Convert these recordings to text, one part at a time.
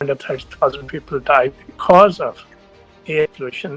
Under 30,000 people died because of air pollution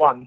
1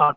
8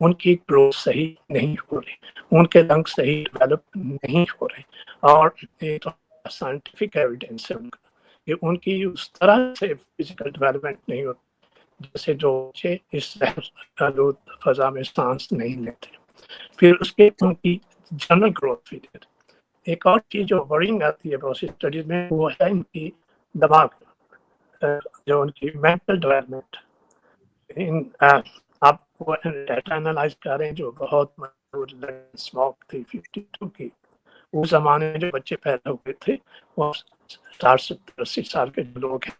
ان کی growth صحیح نہیں ہو رہی, ان کے لنگ صحیح ڈیولپ نہیں ہو رہے, اور یہ تو سائنٹیفک ایویڈینس ہے ان کا کہ ان کی اس طرح سے فزیکل ڈیولپمنٹ نہیں ہوتی جیسے جو بچے اس آلود فضا میں سانس نہیں لیتے. پھر اس کے ان کی جنرل گروتھ بھی دیتے. ایک اور چیز جو ورنگ آتی ہے بہت سی اسٹڈیز میں وہ ہے ان کی دماغ, جو ان کی مینٹل ڈیولپمنٹ. آپ ڈیٹا انالائز کر رہے ہیں جو بہت مشہور اسموک تھی 52 کی, اس زمانے میں جو بچے پیدا ہوئے تھے وہ 60-70-80 سال کے لوگ ہیں,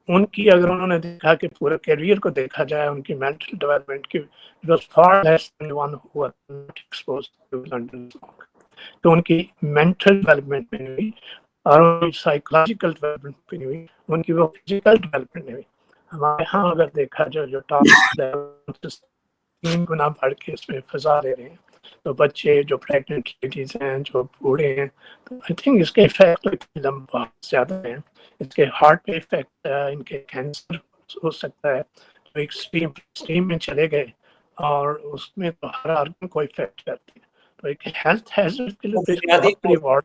ان کی اگر انہوں نے دیکھا کہ پورے کیریئر کو دیکھا جائے ان کی مینٹل ڈیولپمنٹ کی far less than one who expose to London smoke. تو ان کی مینٹل ڈیولپمنٹ میں نہیں ہوئی اور ان کی سائیکولوجیکل ڈیولپمنٹ بھی نہیں ہوئی, ان کی وہ فزیکل ڈیولپمنٹ نہیں ہوئی. ہمارے ہاں اگر دیکھا جائے جو ٹاپ لیول 3 گنا بڑھ کے اس میں فضا لے رہے ہیں, تو بچے جو پریگننٹ لیڈیز ہیں جو بوڑھے ہیں, تو آئی تھنک اس کے افیکٹ بہت زیادہ ہیں. اس کے ہارٹ پہ افیکٹ ہے, ان کے کینسر ہو سکتا ہے, تو ایکسٹریم میں چلے گئے اور اس میں تو ہر آرگن کو افیکٹ کرتی ہے. تو ایک ہیلتھ ہیزارڈ کے لیے بہت بڑی وارڈ.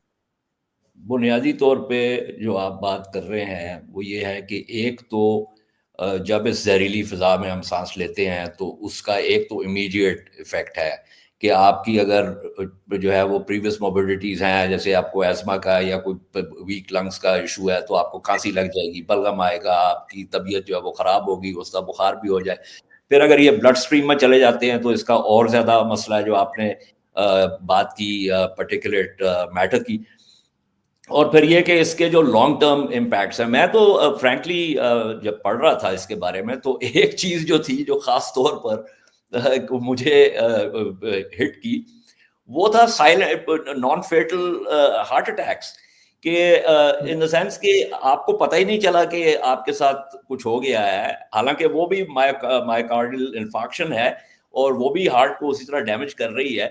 بنیادی طور پہ جو آپ بات کر رہے ہیں وہ یہ ہے کہ ایک تو جب اس زہریلی فضا میں ہم سانس لیتے ہیں تو اس کا ایک تو امیڈیٹ ایفیکٹ ہے کہ آپ کی اگر جو ہے وہ پریویس موبلٹیز ہیں, جیسے آپ کو ایزما کا یا کوئی ویک لنگس کا ایشو ہے تو آپ کو کھانسی لگ جائے گی, بلغم آئے گا, آپ کی طبیعت جو ہے وہ خراب ہوگی, اس کا بخار بھی ہو جائے. پھر اگر یہ بلڈ سٹریم میں چلے جاتے ہیں تو اس کا اور زیادہ مسئلہ ہے جو آپ نے بات کی پرٹیکولیٹ میٹر کی. اور پھر یہ کہ اس کے جو لانگ ٹرم امپیکٹس ہیں, میں تو فرینکلی جب پڑھ رہا تھا اس کے بارے میں تو ایک چیز جو تھی جو خاص طور پر مجھے ہٹ کی وہ تھا نان فیٹل ہارٹ اٹیکس, کہ ان دا سینس کہ آپ کو پتہ ہی نہیں چلا کہ آپ کے ساتھ کچھ ہو گیا ہے, حالانکہ وہ بھی مائیکارڈیل انفارکشن ہے اور وہ بھی ہارٹ کو اسی طرح ڈیمیج کر رہی ہے,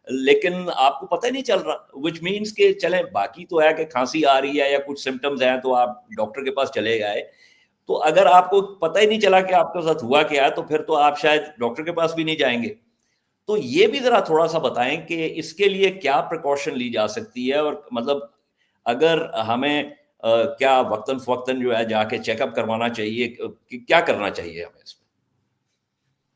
لیکن آپ کو پتہ ہی نہیں چل رہا. وچ مینس کہ چلیں باقی تو ہے کہ کھانسی آ رہی ہے یا کچھ سمٹمز ہیں تو آپ ڈاکٹر کے پاس چلے گئے, تو اگر آپ کو پتہ ہی نہیں چلا کہ آپ کے ساتھ ہوا کیا ہے تو پھر تو آپ شاید ڈاکٹر کے پاس بھی نہیں جائیں گے. تو یہ بھی ذرا تھوڑا سا بتائیں کہ اس کے لیے کیا پریکاشن لی جا سکتی ہے, اور مطلب اگر ہمیں کیا وقتاً فوقتاً جو ہے جا کے چیک اپ کروانا چاہیے, کیا کرنا چاہیے ہمیں اس میں؟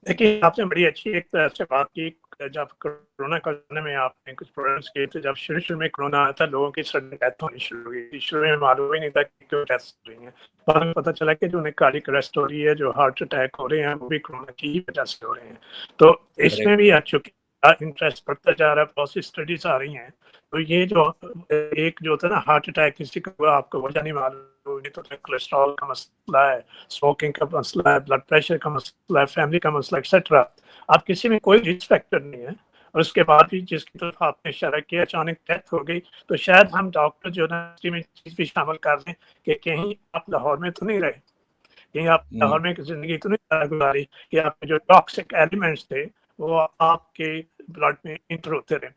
دیکھیے آپ نے بڑی اچھی ایک طرح سے بات کی. جب کرونا کا زمانے میں آپ نے کچھ پروگرامس کیے تھے, جب شروع میں کرونا آیا تھا لوگوں کی سڈن ڈیتھ ہونی شروع ہوئی تھی. شروع میں معلوم ہی نہیں تھا کہ کیوں ڈیتھ ہو رہی ہیں, بعد میں پتہ چلا کہ جو انہیں کارڈک اریسٹ ہو رہی ہے, جو ہارٹ اٹیک ہو رہے ہیں, وہ بھی کرونا کی ہی وجہ سے ہو رہے ہیں. تو اس میں بھی چونکہ انٹرسٹ بڑھتا جا رہا ہے, بہت سی اسٹڈیز آ رہی ہیں. تو یہ جو ایک جو ہوتا ہے نا ہارٹ اٹیک, کسی کو آپ کو وجہ نہیں معلوم, تو کولیسٹرول کا مسئلہ ہے, اسموکنگ کا مسئلہ ہے, بلڈ پریشر کا مسئلہ ہے, فیملی کا مسئلہ ایکسیٹرا. آپ کسی میں کوئی رسک فیکٹر نہیں ہے, اور اس کے بعد بھی جس کی طرف آپ نے اشارہ کیا اچانک ڈیتھ ہو گئی, تو شاید ہم ڈاکٹر جو ہے اس میں چیز بھی شامل کر دیں کہ کہیں آپ لاہور میں تو نہیں رہے, کہیں آپ لاہور میں زندگی تو نہیں گزاری کہ آپ کے جو ٹاکسک ایلیمنٹس تھے وہ آپ کے بلڈ میں انٹر ہوتے رہے.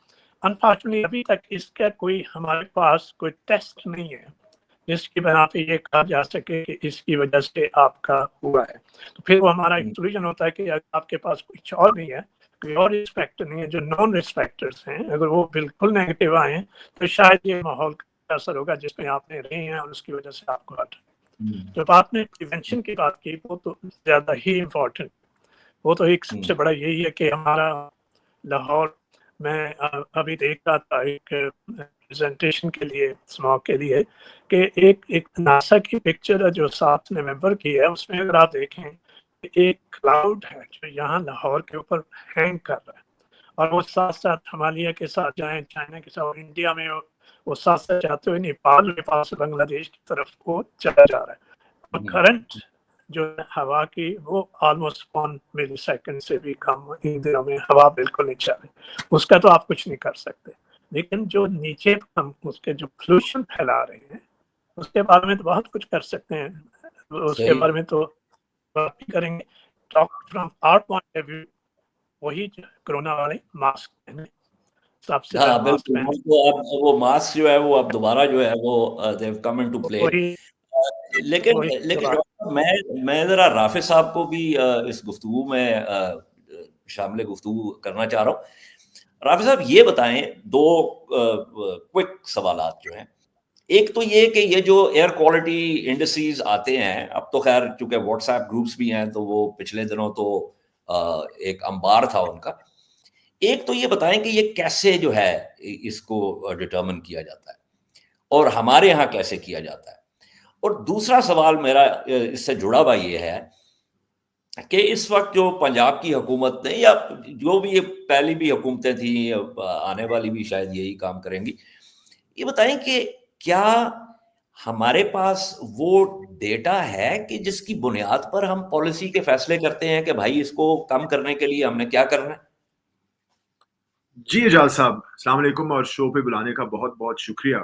انفارچونیٹلی ابھی تک اس کا کوئی ہمارے پاس کوئی ٹیسٹ نہیں ہے جس کی بنا پہ یہ کہا جا سکے کہ اس کی وجہ سے آپ کا ہوا ہے. تو پھر وہ ہمارا انکلوژن ہوتا ہے کہ آپ کے پاس کچھ اور نہیں ہے, کوئی اور رسک فیکٹر نہیں ہے. جو نان رسک فیکٹرز ہیں اگر وہ بالکل نیگیٹو آئے ہیں تو شاید یہ ماحول کا اثر ہوگا جس میں آپ نے رہے ہیں اور اس کی وجہ سے آپ کو ہوا. جب آپ نے پریونشن کی بات کی وہ تو زیادہ ہی امپورٹنٹ, وہ تو ایک سب سے بڑا یہی ہے کہ ہمارا لاہور میں ابھی دیکھ رہا تھا ایک پریزنٹیشن کے لیے اسموک کے لیے کہ ایک ناسا کی پکچر ہے جو 7 نومبر کی ہے. اس میں اگر آپ دیکھیں ایک کلاؤڈ ہے جو یہاں لاہور کے اوپر ہینگ کر رہا ہے, اور وہ ساتھ ساتھ ہمالیہ کے ساتھ جائیں, چائنا کے ساتھ, انڈیا میں وہ ساتھ ساتھ جاتے ہوئے نیپال سے بنگلہ دیش کی طرف وہ چلا جا رہا ہے. اور کرنٹ جو ہوا کی وہ آلموسٹ 1 ملی سیکنڈ سے بھی کم ان دنوں میں ہوا بالکل نہیں چل رہی. اس کا تو آپ کچھ نہیں کر سکتے, لیکن جو نیچے ہم اس کے جو پولوشن پھیلا رہے ہیں اس کے بارے میں تو بہت کچھ کر سکتے ہیں. اس کے بارے میں تو بات کریں گے. Talk from our point of view وہی کرونا والے ماسک پہنے, سب سے ہاں پہلے ماسک بالکل, پہنے, وہ ماسک جو ہے وہ اب دوبارہ جو ہے وہ they have come into play. لیکن میں ذرا رافع صاحب کو بھی اس گفتگو میں شامل گفتگو کرنا چاہ رہا ہوں۔ رافع صاحب یہ بتائیں، دو کوئک سوالات جو ہیں، ایک تو یہ کہ یہ جو ایئر کوالٹی انڈسٹریز آتے ہیں، اب تو خیر چونکہ واٹس ایپ گروپس بھی ہیں تو وہ پچھلے دنوں تو ایک انبار تھا ان کا، ایک تو یہ بتائیں کہ یہ کیسے جو ہے اس کو ڈٹرمن کیا جاتا ہے اور ہمارے ہاں کیسے کیا جاتا ہے، اور دوسرا سوال میرا اس سے جڑا ہوا یہ ہے کہ اس وقت جو پنجاب کی حکومت نے یا جو بھی پہلی بھی حکومتیں تھیں، آنے والی بھی شاید یہی کام کریں گی، یہ بتائیں کہ کیا ہمارے پاس وہ ڈیٹا ہے کہ جس کی بنیاد پر ہم پالیسی کے فیصلے کرتے ہیں کہ بھائی اس کو کم کرنے کے لیے ہم نے کیا کرنا ہے؟ جی اعجاز صاحب، السلام علیکم اور شو پہ بلانے کا بہت بہت شکریہ۔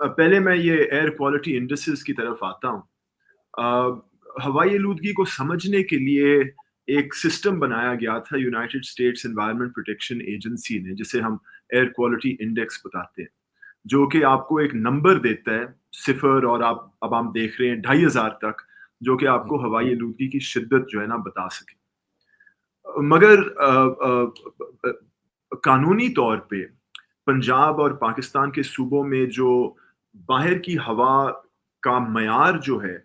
پہلے میں یہ ایئر کوالٹی انڈسز کی طرف آتا ہوں۔ ہوائی آلودگی کو سمجھنے کے لیے ایک سسٹم بنایا گیا تھا United States environment protection agency نے، جسے ہم ایئر کوالٹی انڈیکس بتاتے ہیں، جو کہ آپ کو ایک نمبر دیتا ہے 0 اور اب ہم دیکھ رہے ہیں 2500 تک، جو کہ آپ کو ہوائی آلودگی کی شدت جو ہے نا بتا سکے۔ مگر قانونی طور پہ پنجاب اور پاکستان کے صوبوں میں جو باہر کی ہوا کا معیار جو ہے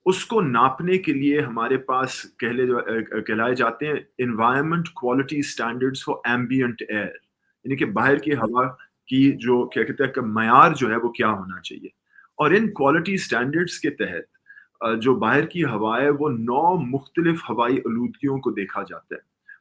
اس کو ناپنے کے لیے ہمارے پاس کہلائے جاتے ہیں environment quality standards for ambient air, یعنی کہ باہر کی ہوا کی جو کیا کہتے ہیں کہ معیار جو ہے وہ کیا ہونا چاہیے، اور ان کوالٹی اسٹینڈرڈز کے تحت جو باہر کی ہوا ہے وہ 9 مختلف ہوائی آلودگیوں کو دیکھا جاتا ہے،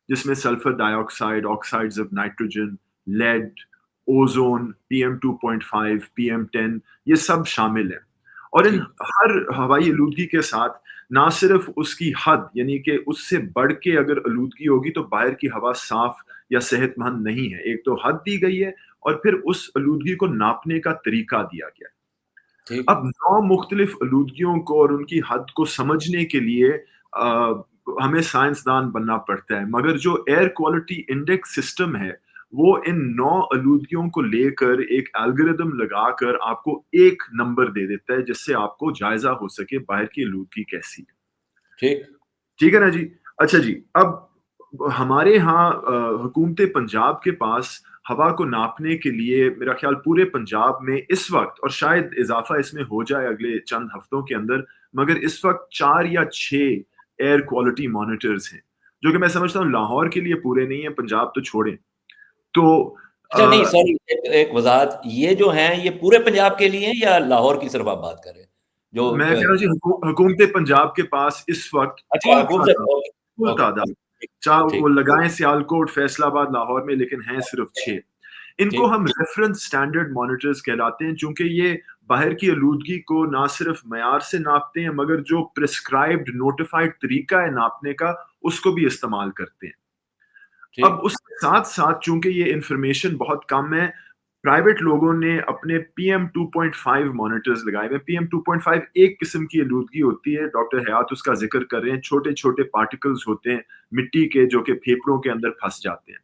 جس میں sulphur dioxide, oxides of nitrogen, lead, ozone, PM 2.5، PM 10، یہ سب شامل ہیں۔ اور ان ہر ہوائی آلودگی کے ساتھ نہ صرف اس کی حد، یعنی کہ اس سے بڑھ کے اگر آلودگی ہوگی تو باہر کی ہوا صاف یا صحت مند نہیں ہے، ایک تو حد دی گئی ہے اور پھر اس آلودگی کو ناپنے کا طریقہ دیا گیا ہے۔ اب 9 مختلف آلودگیوں کو اور ان کی حد کو سمجھنے کے لیے ہمیں سائنسدان بننا پڑتا ہے، مگر جو ایئر کوالٹی انڈیکس سسٹم ہے وہ ان 9 آلودگیوں کو لے کر ایک الگوریدم لگا کر آپ کو ایک نمبر دے دیتا ہے جس سے آپ کو جائزہ ہو سکے باہر کی آلودگی کیسی ہے۔ ٹھیک ہے نا جی؟ اچھا جی، اب ہمارے ہاں حکومت پنجاب کے پاس ہوا کو ناپنے کے لیے میرا خیال پورے پنجاب میں اس وقت، اور شاید اضافہ اس میں ہو جائے اگلے چند ہفتوں کے اندر، مگر اس وقت 4 یا 6 ایئر کوالٹی مانیٹرز ہیں، جو کہ میں سمجھتا ہوں لاہور کے لیے پورے نہیں ہیں، پنجاب تو چھوڑیں۔ تو نہیں سوری، ایک وضاحت، یہ جو ہیں یہ پورے پنجاب کے لیے ہیں یا لاہور کی صرف آپ بات کر رہے ہیں؟ جو میں کہہ رہا ہوں جی حکومت پنجاب کے پاس اس وقت کل تعداد، چاہے وہ لگائیں سیالکوٹ، فیصل آباد، لاہور میں، لیکن ہیں صرف 6۔ ان کو ہم ریفرنس سٹینڈرڈ مانیٹرز کہلاتے ہیں، چونکہ یہ باہر کی آلودگی کو نہ صرف معیار سے ناپتے ہیں مگر جو پرسکرائبڈ نوٹیفائڈ طریقہ ہے ناپنے کا اس کو بھی استعمال کرتے ہیں۔ اب اس کے ساتھ ساتھ چونکہ یہ انفارمیشن بہت کم ہے، پرائیویٹ لوگوں نے اپنے PM 2.5 مانیٹرز لگائے ہوئے۔ PM 2.5 ایک قسم کی آلودگی ہوتی ہے، ڈاکٹر حیات اس کا ذکر کر رہے ہیں، چھوٹے چھوٹے پارٹیکلز ہوتے ہیں مٹی کے جو کہ پھیپھڑوں کے اندر پھنس جاتے ہیں۔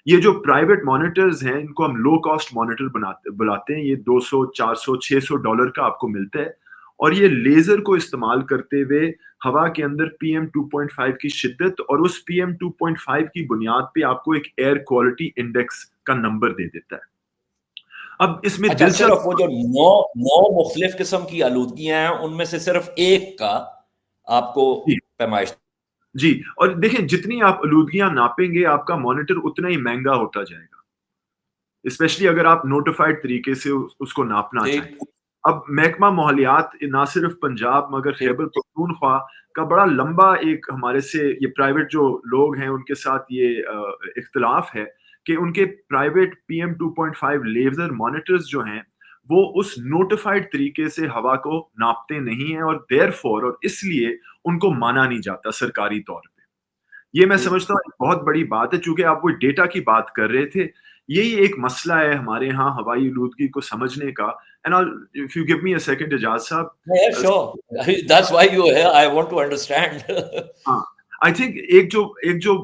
یہ جو پرائیویٹ مانیٹرز ہیں ان کو ہم لو کاسٹ مانیٹر بلاتے ہیں، یہ $200، $400، $600 کا آپ کو ملتا ہے، اور یہ لیزر کو استعمال کرتے ہوئے ہوا کے اندر PM 2.5 کی شدت اور اس PM 2.5 کی بنیاد پہ آپ کو ایک ایئر کوالٹی انڈیکس کا نمبر دے دیتا ہے۔ اب اس میں صرف وہ جو 9 مختلف قسم کی آلودگیاں ہیں ان میں سے صرف ایک کا آپ کو پیمائش۔ جی، اور دیکھیں جتنی آپ آلودگیاں ناپیں گے آپ کا مانیٹر اتنا ہی مہنگا ہوتا جائے گا، اسپیشلی اگر آپ نوٹیفائڈ طریقے سے اس کو ناپنا چاہیں۔ اب محکمہ ماحولیات نہ صرف پنجاب مگر خیبر پختونخوا کا بڑا لمبا ایک ہمارے سے یہ پرائیویٹ جو لوگ ہیں ان کے ساتھ یہ اختلاف ہے کہ ان کے پرائیویٹ PM 2.5 لیزر مانیٹرز جو ہیں وہ اس نوٹیفائڈ طریقے سے ہوا کو ناپتے نہیں ہیں، اور دیر فور اور اس لیے ان کو مانا نہیں جاتا سرکاری طور پہ۔ یہ میں سمجھتا ہوں ایک بہت بڑی بات ہے، چونکہ آپ وہ ڈیٹا کی بات کر رہے تھے، یہی ایک مسئلہ ہے ہمارے ہاں ہوائی آلودگی کو سمجھنے کا۔ And if you give me a second, اعجاز صاحب. Yeah, sure. That's why you are here. I want to understand. I think ایک جو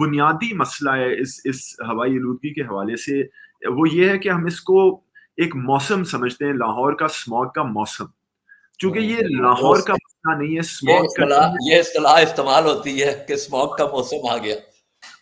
بنیادی مسئلہ ہے اس ہوائی آلودگی کے حوالے سے وہ یہ ہے کہ ہم اس کو ایک موسم سمجھتے ہیں، لاہور کا اسموگ کا موسم، چونکہ یہ لاہور کا مسئلہ نہیں ہے، اسموگ کا یہ اصطلاح استعمال ہوتی ہے کہ اسموگ کا موسم آ گیا۔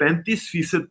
35%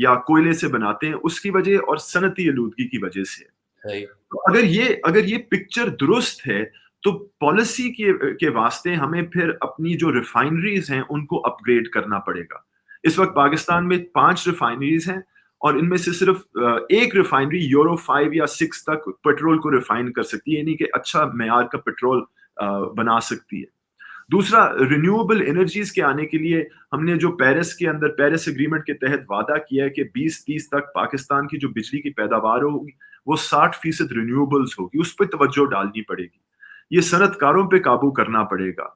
یا کوئلے سے بناتے ہیں اس کی وجہ اور صنعتی آلودگی کی وجہ سے. تو اگر یہ پکچر درست ہے تو پالیسی کے واسطے ہمیں پھر اپنی جو ریفائنریز ہیں ان کو اپ گریڈ کرنا پڑے گا. اس وقت پاکستان میں 5 ریفائنریز ہیں اور ان میں سے صرف ایک ریفائنری یورو 5 یا 6 تک پیٹرول کو ریفائن کر سکتی ہے, یعنی کہ اچھا معیار کا پیٹرول بنا سکتی ہے. دوسرا, رینیویبل انرجیز کے آنے کے لیے ہم نے جو پیرس کے اندر پیرس ایگریمنٹ کے تحت وعدہ کیا ہے کہ 2030 تک پاکستان کی جو بجلی کی پیداوار ہوگی وہ 60% رینیویبلز ہوگی, اس پہ توجہ ڈالنی پڑے گی. یہ صنعت کاروں پہ قابو کرنا پڑے گا.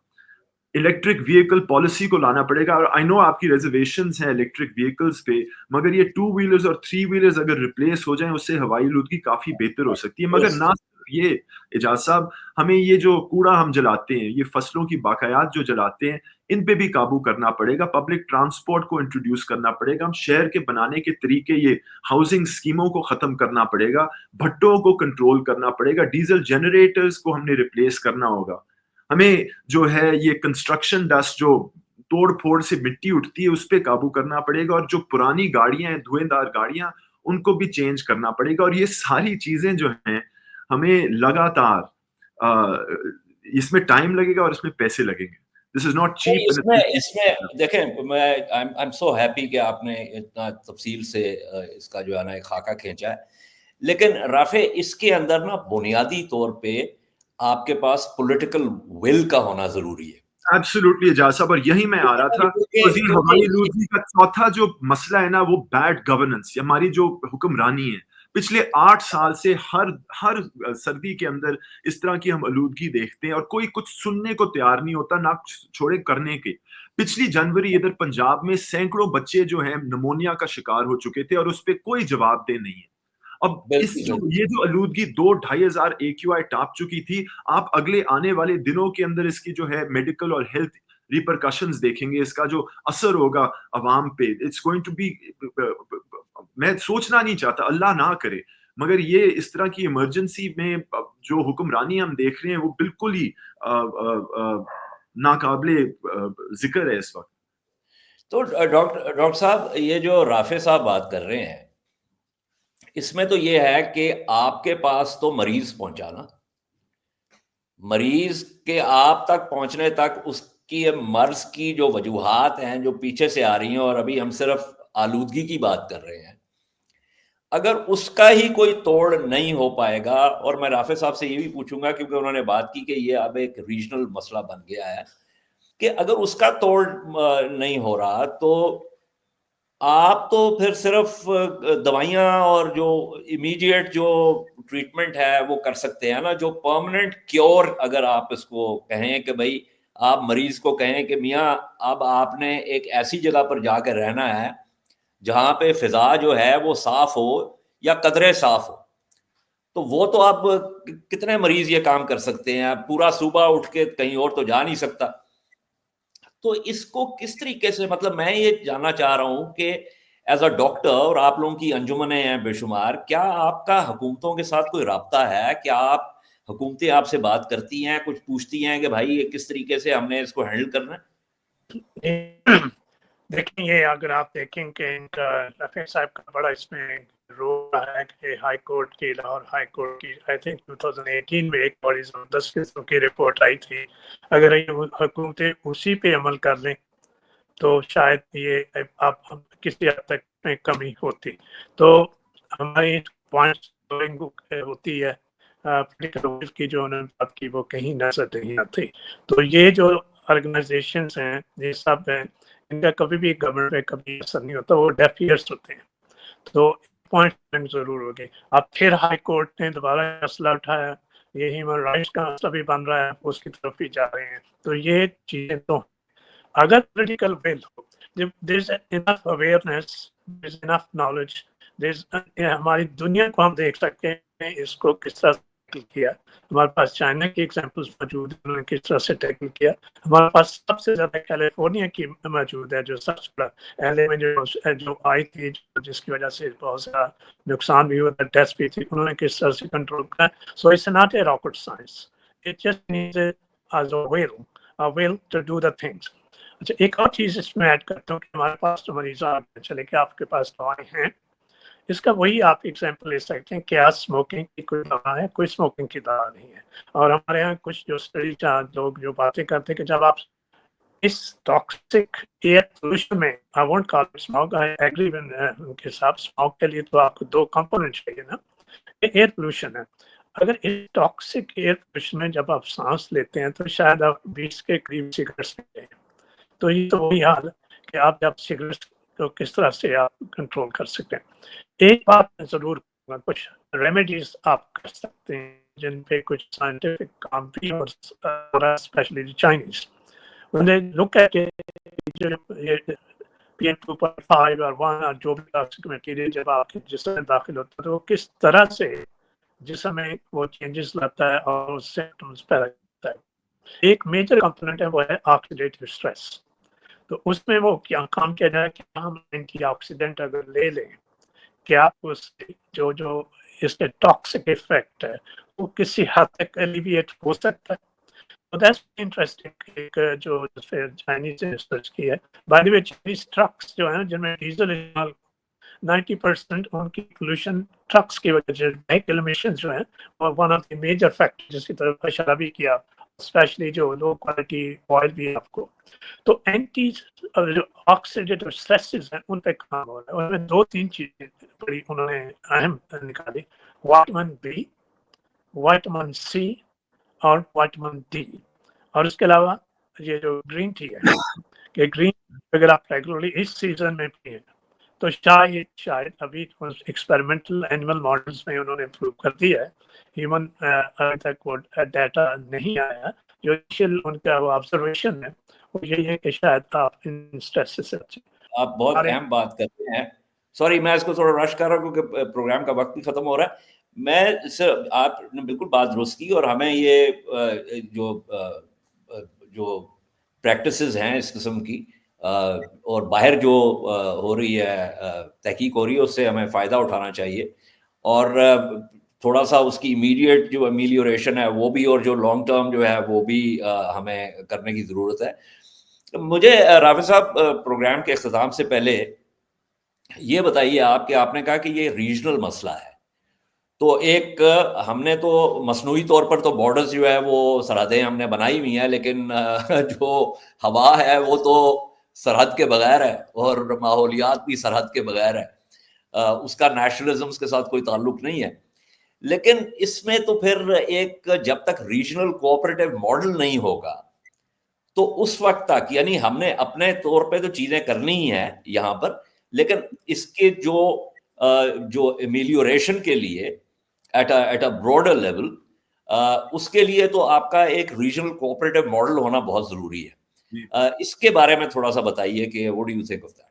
الیکٹرک وہیکل پالیسی کو لانا پڑے گا. اور آئی نو آپ کی ریزرویشنز ہیں الیکٹرک وہیکلز پہ, مگر یہ 2 ویلرز اور 3 ویلرز اگر ریپلیس ہو جائیں اس سے ہوائی آلودگی کافی بہتر ہو سکتی ہے. مگر نہ یہ اعجاز صاحب, ہمیں یہ جو کوڑا ہم جلاتے ہیں, یہ فصلوں کی باقیات جو جلاتے ہیں, ان پہ بھی قابو کرنا پڑے گا. پبلک ٹرانسپورٹ کو انٹروڈیوس کرنا پڑے گا. ہم شہر کے بنانے کے طریقے, یہ ہاؤسنگ اسکیموں کو ختم کرنا پڑے گا. بھٹوں کو کنٹرول کرنا پڑے گا. ڈیزل جنریٹرز کو ہم نے ریپلیس کرنا ہوگا. ہمیں جو ہے یہ کنسٹرکشن ڈسٹ جو توڑ پھوڑ سے مٹی اٹھتی ہے اس پہ قابو کرنا پڑے گا. اور جو پرانی گاڑیاں ہیں, دھوئیں دار گاڑیاں, ان کو بھی چینج کرنا پڑے گا. اور یہ ساری چیزیں جو ہیں ہمیں لگاتار اس میں ٹائم لگے گا اور اس میں پیسے لگیں گے. دس از ناٹ چیپ. اس میں دیکھیں, میں آئی ایم سو ہیپی کہ آپ نے اتنا تفصیل سے اس کا جو ہے نا ایک خاکہ کھینچا ہے. لیکن رافع, اس کے اندر نا بنیادی طور پہ آپ کے پاس پولیٹیکل ول کا ہونا ضروری ہے. ایبسولوٹلی اعجاز صاحب, اور یہی میں آ رہا تھا. ہوائی آلودگی کا چوتھا جو مسئلہ ہے نا وہ بیڈ گورننس, ہماری جو حکمرانی ہے. پچھلے 8 سال سے ہر سردی کے اندر اس طرح کی ہم آلودگی دیکھتے ہیں اور کوئی کچھ سننے کو تیار نہیں ہوتا, نہ چھوڑے کرنے کے. پچھلی جنوری ادھر پنجاب میں سینکڑوں بچے جو ہیں نمونیا کا شکار ہو چکے تھے اور اس پہ کوئی جواب دہ نہیں ہے. اب یہ جو آلودگی 2-2.5 ہزار AQI ٹاپ چکی تھی, آپ اگلے آنے والے دنوں کے اندر اس کی جو ہے میڈیکل اور ہیلتھ ریپرکشنز دیکھیں گے, اس کا جو اثر ہوگا عوام پہ. اٹس گوئنگ ٹو بی, میں سوچنا نہیں چاہتا, اللہ نہ کرے, مگر یہ اس طرح کی ایمرجنسی میں جو حکمرانی ہم دیکھ رہے ہیں وہ بالکل ہی ناقابل ذکر ہے اس وقت. تو ڈاکٹر صاحب, یہ جو رافع صاحب بات کر رہے ہیں اس میں تو یہ ہے کہ آپ کے پاس تو مریض پہنچانا, مریض کے آپ تک پہنچنے تک اس کی مرض کی جو وجوہات ہیں جو پیچھے سے آ رہی ہیں, اور ابھی ہم صرف آلودگی کی بات کر رہے ہیں, اگر اس کا ہی کوئی توڑ نہیں ہو پائے گا. اور میں رافع صاحب سے یہ بھی پوچھوں گا کیونکہ انہوں نے بات کی کہ یہ اب ایک ریجنل مسئلہ بن گیا ہے, کہ اگر اس کا توڑ نہیں ہو رہا تو آپ تو پھر صرف دوائیاں اور جو امیڈیٹ جو ٹریٹمنٹ ہے وہ کر سکتے ہیں نا. جو پرماننٹ کیور اگر آپ اس کو کہیں کہ بھائی آپ مریض کو کہیں کہ میاں اب آپ نے ایک ایسی جگہ پر جا کے رہنا ہے جہاں پہ فضا جو ہے وہ صاف ہو یا قدرے صاف ہو, تو وہ تو آپ کتنے مریض یہ کام کر سکتے ہیں. پورا صوبہ اٹھ کے کہیں اور تو جا نہیں سکتا. تو اس کو کس طریقے سے, مطلب میں یہ جاننا چاہ رہا ہوں کہ ایز اے ڈاکٹر, اور آپ لوگوں کی انجمنیں ہیں بے شمار, کیا آپ کا حکومتوں کے ساتھ کوئی رابطہ ہے؟ کیا حکومتیں آپ سے بات کرتی ہیں, کچھ پوچھتی ہیں کہ بھائی یہ کس طریقے سے ہم نے اس کو ہینڈل کرنا ہے؟ دیکھیں, یہ اگر آپ دیکھیں کہ ان کا رفیع صاحب کا بڑا اس میں رول ہے کہ ہائی کورٹ کی, لاہور ہائی کورٹ کی آئی تھنک 2018 میں ایک بڑی زبردست قسم کی رپورٹ آئی تھی. اگر یہ حکومتیں اسی پہ عمل کر لیں تو شاید یہ آپ کسی حد تک میں کمی ہوتی. تو ہماری پوائنٹ ہوتی ہے پولیٹیکل کی جو انہوں نے بات کی وہ کہیں نظر نہیں آتی. تو یہ جو آرگنائزیشنز ہیں یہ سب ہیں, ان کا کبھی بھی گورنمنٹ پہ کبھی اثر نہیں ہوتا, وہ ڈیف ایئرس ہوتے ہیں. تو پوائنٹ ضرور ہوگی. اب پھر ہائی کورٹ نے دوبارہ مسئلہ اٹھایا, یہ ہیومن رائٹس کا مسئلہ بھی بن رہا ہے, اس کی طرف بھی جا رہے ہیں. تو یہ چیزیں تو اگر political will who, there is enough awareness, there is enough knowledge, ہماری دنیا کو ہم دیکھ سکتے ہیں اس کو کس طرح ٹیکل کیا. ہمارے پاس چائنا کی ایگزامپلس موجود ہیں, انہوں نے کس طرح سے ٹیکل کیا. ہمارے پاس سب سے زیادہ کیلیفورنیا کی موجود ہے جو سب سے بڑا ایلے میں جو آئی تھی, جس کی وجہ سے بہت سارا نقصان بھی ہوا تھا, ڈیتھ بھی تھی, انہوں نے کس طرح سے کنٹرول کیا. So it's not a rocket science, it just needs a will to do the things. اچھا ایک اور چیز اس میں ایڈ کرتا ہوں کہ ہمارے پاس تو مریض چلے کہ آپ کے پاس دوائیں ہیں، اس کا وہی آپ ایگزامپل لے سکتے ہیں کہ آج اسموکنگ کی کوئی دوا ہے، کوئی اسموکنگ کی دوا نہیں ہے. اور ہمارے یہاں کچھ جو اسٹڈی لوگ جو باتیں کرتے ہیں کہ جب آپ اس ٹاکسک ایئر پولوشن میں I won't call smoke, I agree ان کے ساتھ اسموک کے لیے تو آپ کو 2 کمپوننٹ چاہیے نا، ایئر پولوشن ہے. اگر اس ٹاکسک ایئر پولوشن میں جب آپ سانس لیتے ہیں تو شاید آپ 20 کے قریب سگریٹس لیتے ہیں. تو یہ تو وہی حال ہے کہ آپ جب سگریٹ کو کس طرح سے آپ کنٹرول کر سکتے ہیں. ایک بات میں ضرور کہوں گا، کچھ ریمیڈیز آپ کر سکتے ہیں جن پہ کچھ سائنٹیفک کام بھی اور especially Chinese when they look at it PM2.5 اور 1 اور جو بھی ٹاکسک میٹیریل جب آپ کے جسم میں داخل ہوتا ہے تو وہ کس طرح سے جسم میں وہ چینجز لاتا ہے اور سمپٹمز پیدا کرتا ہے. ایک میجر کمپوننٹ ہے وہ ہے آکسیڈیٹیو اسٹریس. تو اس میں وہ کیا کام کیا جائے کہ ہم اینٹی آکسیڈنٹ اگر لے لیں کیا اس جو اس کے ٹاکسک ایفیکٹ ہے وہ کسی حد تک ایلیویٹ ہو سکتا ہے. So that's interesting ایک جو چائنیز نے ریسرچ کی ہے. By the way Chinese trucks جو ہیں جن میں ڈیزل 90% ان کی پولوشن ٹرکس کی وجہ سے وہیکل ایمیشنز جو ہیں اور one of the major factor جس کی طرف اشارہ بھی کیا اسپیشلی جو لو کوالٹی آئل بھی ہے آپ کو. تو اینٹی جو آکسیڈیٹیو اسٹریسز ہیں ان پہ کام ہو رہا ہے. ان میں 2-3 چیزیں بڑی انہوں نے اہم نکالی، وائٹامن بی، وائٹامن سی اور وائٹامن ڈی. اور اس کے علاوہ یہ جو گرین ٹی ہے کہ گرین اگر آپ ریگولرلی اس سیزن میں پئیں تو شاید ابھی ایکسپیریمنٹل اینیمل ماڈلز میں انہوں نے پروو کر دیا ہے، ہیومن ابھی تک وہ ڈیٹا نہیں آیا، جو انیشیل ان کا وہ آبزرویشن ہے وہ یہی ہے کہ شاید آپ ان اسٹریس سے آپ بہت اہم بات کرتے ہیں. سوری میں اس کو تھوڑا رش کر رہا ہوں کیونکہ پروگرام کا وقت بھی ختم ہو رہا ہے. میں سر آپ نے بالکل بات درست کی اور ہمیں یہ جو پریکٹسز ہیں اس قسم کی اور باہر جو ہو رہی ہے تحقیق ہو رہی ہے اس سے ہمیں فائدہ اٹھانا چاہیے اور تھوڑا سا اس کی امیڈیٹ جو امیلیوریشن ہے وہ بھی اور جو لانگ ٹرم جو ہے وہ بھی ہمیں کرنے کی ضرورت ہے. مجھے رافع صاحب پروگرام کے اختتام سے پہلے یہ بتائیے آپ کہ آپ نے کہا کہ یہ ریجنل مسئلہ ہے، تو ایک ہم نے تو مصنوعی طور پر تو بارڈرز جو ہے وہ سرحدیں ہم نے بنائی ہوئی ہیں، لیکن جو ہوا ہے وہ تو سرحد کے بغیر ہے اور ماحولیات بھی سرحد کے بغیر ہے، اس کا نیشنلزم کے ساتھ کوئی تعلق نہیں ہے. لیکن اس میں تو پھر ایک جب تک ریجنل کوآپریٹو ماڈل نہیں ہوگا تو اس وقت تک یعنی ہم نے اپنے طور پہ تو چیزیں کرنی ہی ہیں یہاں پر، لیکن اس کے جو ایمیلیوریشن کے لیے ایٹ اے براڈر لیول اس کے لیے تو آپ کا ایک ریجنل کوآپریٹو ماڈل ہونا بہت ضروری ہے. اس کے بارے میں تھوڑا سا بتائیے کہ what do you think of that.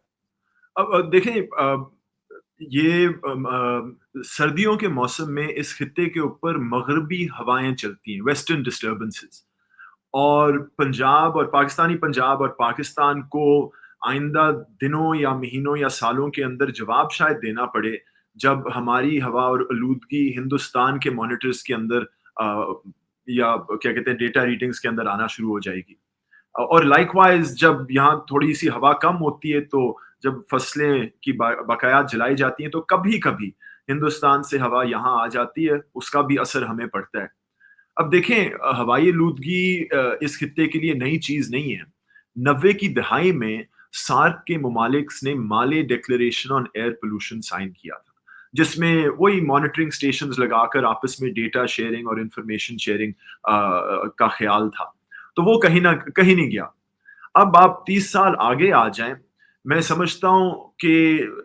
اب دیکھیں یہ سردیوں کے موسم میں اس خطے کے اوپر مغربی ہوائیں چلتی ہیں، ویسٹرن ڈسٹربنسز، اور پنجاب اور پاکستان کو آئندہ دنوں یا مہینوں یا سالوں کے اندر جواب شاید دینا پڑے جب ہماری ہوا اور آلودگی ہندوستان کے مانیٹرز کے اندر یا کیا کہتے ہیں ڈیٹا ریڈنگز کے اندر آنا شروع ہو جائے گی. اور لائک وائز جب یہاں تھوڑی سی ہوا کم ہوتی ہے تو جب فصلیں کی بقایات جلائی جاتی ہیں تو کبھی کبھی ہندوستان سے ہوا یہاں آ جاتی ہے، اس کا بھی اثر ہمیں پڑتا ہے. اب دیکھیں ہوائی آلودگی اس خطے کے لیے نئی چیز نہیں ہے. 90 کی دہائی میں سارک کے ممالک نے مالے ڈیکلریشن آن ایئر پولوشن سائن کیا تھا، جس میں وہی مانیٹرنگ سٹیشنز لگا کر آپس میں ڈیٹا شیئرنگ اور انفارمیشن شیئرنگ کا خیال تھا. تو وہ کہیں نہیں گیا. اب آپ 30 سال آگے آ جائیں، میں سمجھتا ہوں کہ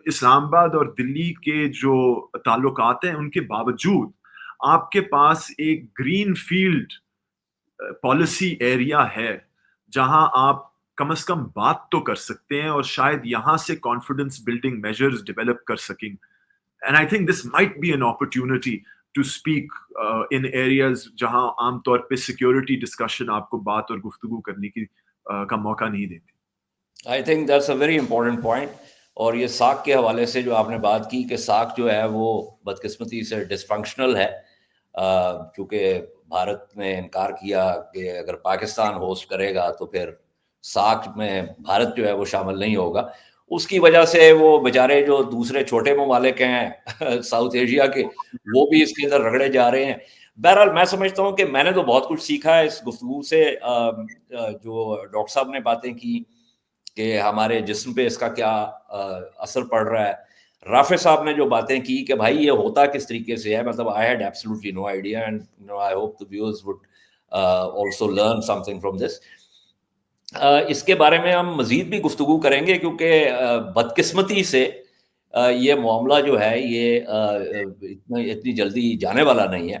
اسلام آباد اور دلی کے جو تعلقات ہیں ان کے باوجود آپ کے پاس ایک گرین فیلڈ پالیسی ایریا ہے جہاں آپ کم از کم بات تو کر سکتے ہیں اور شاید یہاں سے کانفیڈنس بلڈنگ میجرز ڈیولپ کر سکیں. And I think this might be an opportunity to speak in areas جہاں عام طور پہ سیکیورٹی ڈسکشن آپ کو بات اور گفتگو کرنے کی کا موقع نہیں دیتی. I think that's a very important point. اور یہ ساکھ کے حوالے سے جو آپ نے بات کی کہ ساکھ جو ہے وہ بدقسمتی سے ڈسفنکشنل ہے، چونکہ بھارت نے انکار کیا کہ اگر پاکستان ہوسٹ کرے گا تو پھر ساکھ میں بھارت جو ہے وہ شامل نہیں ہوگا. اس کی وجہ سے وہ بیچارے جو دوسرے چھوٹے ممالک ہیں ساؤتھ ایشیا کے, وہ بھی اس کے اندر رگڑے جا رہے ہیں. بہرحال میں سمجھتا ہوں کہ میں نے تو بہت کچھ سیکھا ہے اس گفتگو سے. جو ڈاکٹر صاحب نے باتیں کی کہ ہمارے جسم پہ اس کا کیا اثر پڑ رہا ہے, رافع صاحب نے جو باتیں کی کہ بھائی یہ ہوتا کس طریقے سے ہے, مطلب I had absolutely no idea and I hope the viewers would also learn something from this. اس کے بارے میں ہم مزید بھی گفتگو کریں گے, کیونکہ بدقسمتی سے یہ معاملہ جو ہے یہ اتنی جلدی جانے والا نہیں ہے.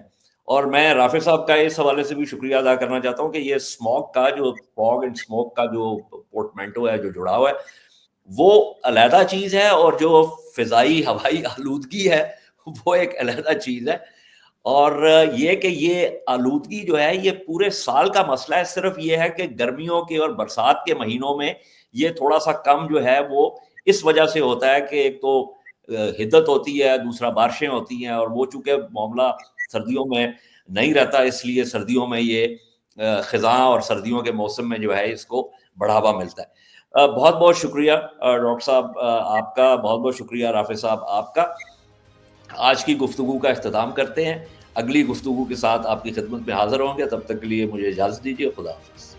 اور میں رافع صاحب کا اس حوالے سے بھی شکریہ ادا کرنا چاہتا ہوں کہ یہ اسموک کا جو فاگ اینڈ اسموک کا جو پورٹمنٹو ہے جو جڑا ہوا ہے وہ علیحدہ چیز ہے, اور جو فضائی ہوائی آلودگی ہے وہ ایک علیحدہ چیز ہے. اور یہ کہ یہ آلودگی جو ہے یہ پورے سال کا مسئلہ ہے, صرف یہ ہے کہ گرمیوں کے اور برسات کے مہینوں میں یہ تھوڑا سا کم جو ہے وہ اس وجہ سے ہوتا ہے کہ ایک تو حدت ہوتی ہے, دوسرا بارشیں ہوتی ہیں, اور وہ چونکہ معاملہ سردیوں میں نہیں رہتا, اس لیے سردیوں میں یہ خزاں اور سردیوں کے موسم میں جو ہے اس کو بڑھاوا ملتا ہے. بہت بہت شکریہ ڈاکٹر صاحب آپ کا, بہت بہت شکریہ رافع صاحب آپ کا. آج کی گفتگو کا اختتام کرتے ہیں, اگلی گفتگو کے ساتھ آپ کی خدمت میں حاضر ہوں گے. تب تک کے لیے مجھے اجازت دیجیے, خدا حافظ.